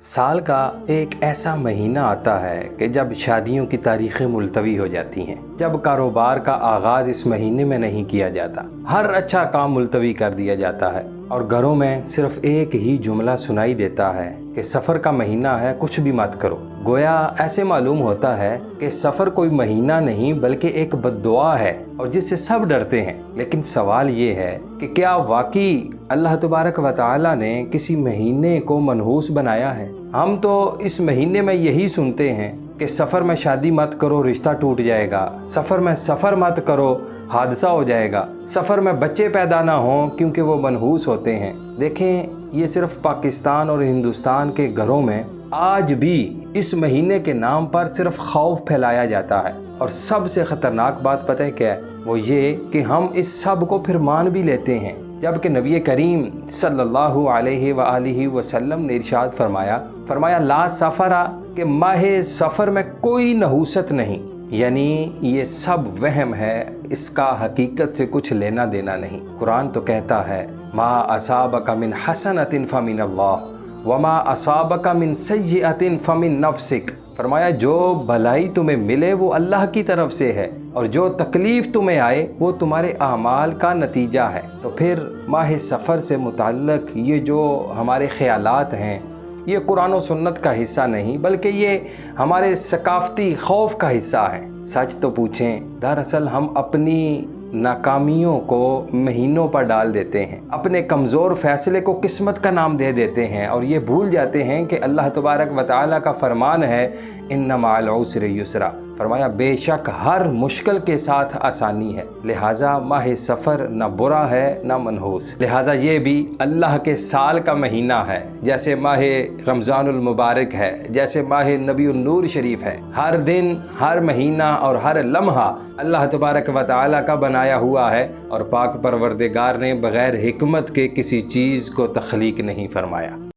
سال کا ایک ایسا مہینہ آتا ہے کہ جب شادیوں کی تاریخیں ملتوی ہو جاتی ہیں، جب کاروبار کا آغاز اس مہینے میں نہیں کیا جاتا، ہر اچھا کام ملتوی کر دیا جاتا ہے اور گھروں میں صرف ایک ہی جملہ سنائی دیتا ہے کہ سفر کا مہینہ ہے، کچھ بھی مت کرو۔ گویا ایسے معلوم ہوتا ہے کہ سفر کوئی مہینہ نہیں بلکہ ایک بد دعا ہے اور جس سے سب ڈرتے ہیں۔ لیکن سوال یہ ہے کہ کیا واقعی اللہ تبارک و تعالی نے کسی مہینے کو منحوس بنایا ہے؟ ہم تو اس مہینے میں یہی سنتے ہیں کہ سفر میں شادی مت کرو، رشتہ ٹوٹ جائے گا، سفر میں سفر مت کرو، حادثہ ہو جائے گا، سفر میں بچے پیدا نہ ہوں کیونکہ وہ منحوس ہوتے ہیں۔ دیکھیں، یہ صرف پاکستان اور ہندوستان کے گھروں میں آج بھی اس مہینے کے نام پر صرف خوف پھیلایا جاتا ہے، اور سب سے خطرناک بات پتہ ہے کیا ہے؟ وہ یہ کہ ہم اس سب کو پھر مان بھی لیتے ہیں، جبکہ نبی کریم صلی اللہ علیہ وآلہ وسلم نے ارشاد فرمایا لا سفرہ، کہ ماہ سفر میں کوئی نحوست نہیں، یعنی یہ سب وہم ہے، اس کا حقیقت سے کچھ لینا دینا نہیں۔ قرآن تو کہتا ہے ما اصابک من حسنۃ فمن اللہ وما اصابک من سیئۃ فمن نفسک، فرمایا جو بھلائی تمہیں ملے وہ اللہ کی طرف سے ہے، اور جو تکلیف تمہیں آئے وہ تمہارے اعمال کا نتیجہ ہے۔ تو پھر ماہ سفر سے متعلق یہ جو ہمارے خیالات ہیں، یہ قرآن و سنت کا حصہ نہیں بلکہ یہ ہمارے ثقافتی خوف کا حصہ ہے۔ سچ تو پوچھیں، دراصل ہم اپنی ناکامیوں کو مہینوں پر ڈال دیتے ہیں، اپنے کمزور فیصلے کو قسمت کا نام دے دیتے ہیں، اور یہ بھول جاتے ہیں کہ اللہ تبارک و تعالیٰ کا فرمان ہے ان مع العسر یسرا، فرمایا بے شک ہر مشکل کے ساتھ آسانی ہے۔ لہٰذا ماہ سفر نہ برا ہے نہ منحوس، لہٰذا یہ بھی اللہ کے سال کا مہینہ ہے، جیسے ماہ رمضان المبارک ہے، جیسے ماہ نبی النور شریف ہے۔ ہر دن، ہر مہینہ اور ہر لمحہ اللہ تبارک و تعالیٰ کا بنایا ہوا ہے، اور پاک پروردگار نے بغیر حکمت کے کسی چیز کو تخلیق نہیں فرمایا۔